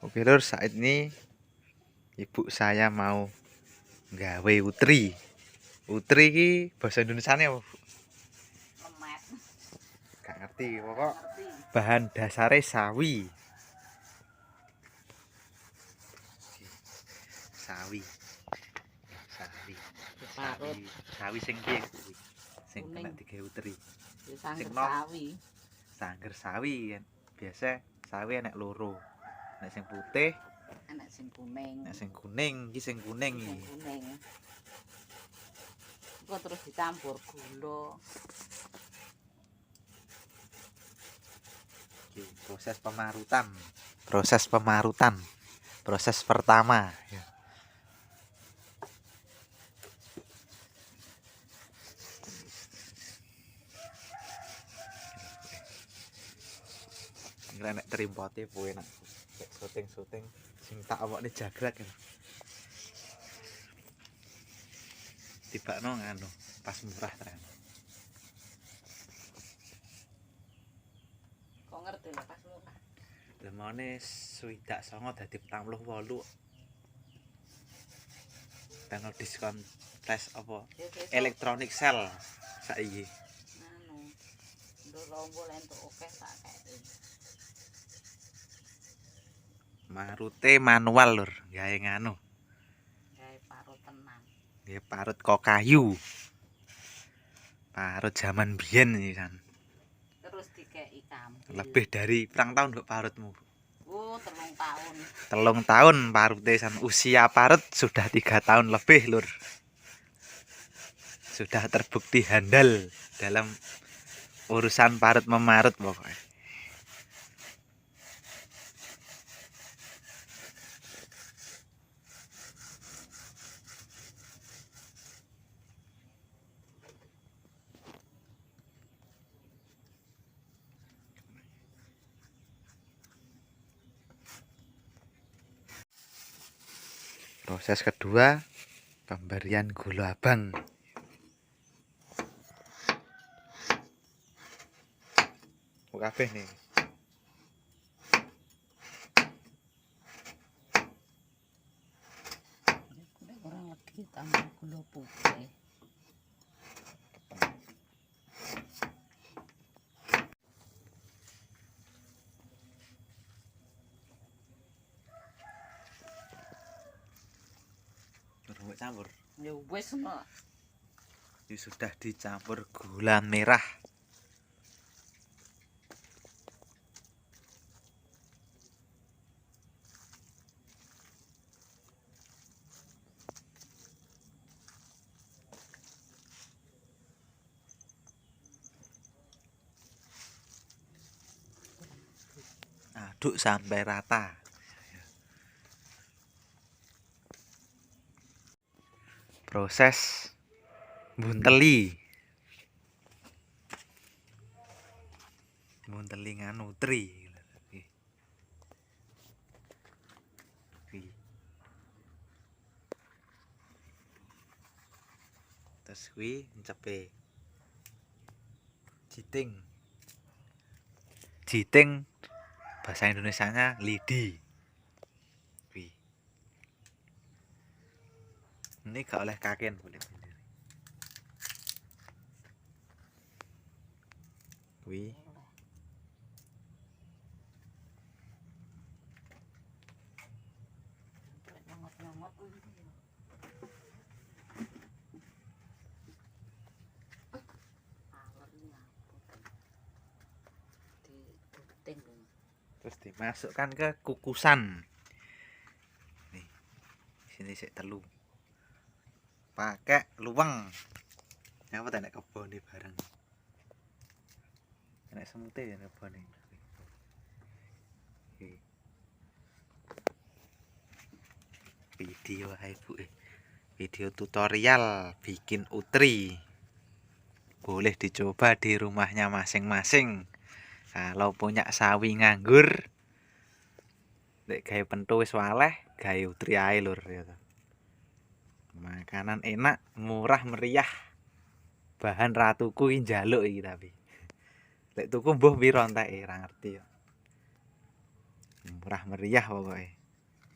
Oke lur, saat ini ibu saya mau gawe utri. Utri ki bahasa Indonesianya apa, Bu? Lemet. Gak ngerti, pokok Ngerti. bahan dasarnya sawi. Sawi. Sawi. Diparut. Sawi sing piye, Bu? Sing kena Kuning. digawe utri. Disangger nom. sawi. Sangger sawi kan. Biasa sawi enek loro. Nek sing putih, Enak sing kuning. nek sing kuning, iki sing kuning Sing iki. kuning. Kok terus dicampur gula. Oke, proses pemarutan. Proses pemarutan. Proses pertama. Ya. Ngira nek terimpote po enak. Nek syuting-syuting sing tak awakne jagrag kan. Tibakno nganu, pas murah tenan. Kok ngerti lah pas murah. Lemone 69 dadi 48. Tanggal diskon flash apa? Ya sesuk Electronic sale saiki. anu. Nduk lombo entuk akeh tak kei. Marute manual lur, gawe nganu. Gawe parut tenan. Nggih parut kok kayu. Parut zaman biyen iki kan. Terus dikei kambil. Lebih dari pirang tahun kok parutmu? 3 tahun. 3 tahun parute san. Usia parut sudah 3 tahun lebih lur. Sudah terbukti handal dalam urusan parut memarut pokoknya. Proses kedua, pemberian gula abang. Kabeh nih. Kurang lagi tambah gula putih. Terus campur. Ya wis no. Ini sudah dicampur gula merah. Aduk sampai rata. Proses bunteli. Bunteli nganu tri. Terus kuwi encepe. Jiting. Jiting bahasa Indonesianya lidi. Kuwi. Ini gak oleh kaken boleh bener. Kuwi. Nyomot-nyomot. Terus dimasukkan ke kukusan. Nih. Sini sik telu. Pakai luweng. Apa tak nek kebone bareng. Nek semute ya kebone. Oke. Video ibu video tutorial bikin utri. Boleh dicoba di rumahnya masing-masing. Kalau punya sawi nganggur, nek gawe pentu wis waleh, gawe utri ae lur ya. Makanan enak, murah meriah. Bahan ratuku iki njaluk iki tapi. Lek tuku mbuh piro enteke ora ngerti ya. Murah meriah pokoknya.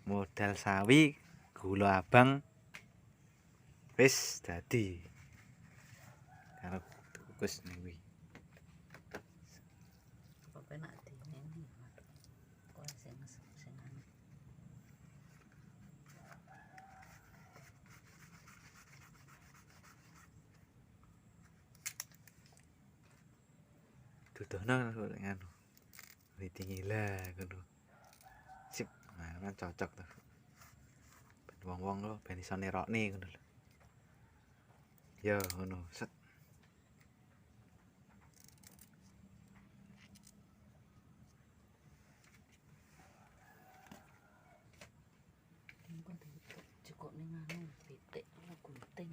Modal sawi, gula abang, wis dadi. Karo kukus kuwi. Apa penak dineni. Kok sing anu. Dudono ngono. Witingi lah ngono. Sip, nah cocok tuh. Ben wong-wong lo ben iso nerokne ngono lho. Ya ngono, set. Engko cukup ning anu pitik apa gunting.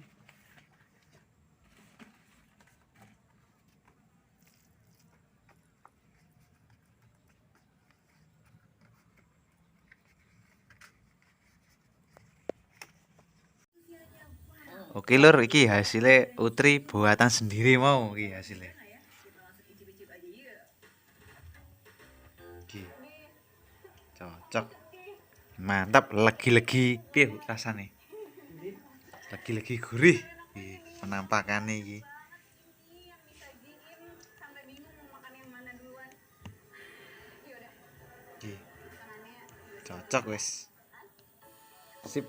Oke lur, iki hasilnya Utri buatan sendiri mau iki hasilnya. Iki. Cocok. Mantap, legi-legi piye rasane? Legi-legi gurih iki penampakane iki. Iki. Cocok wis. Sip.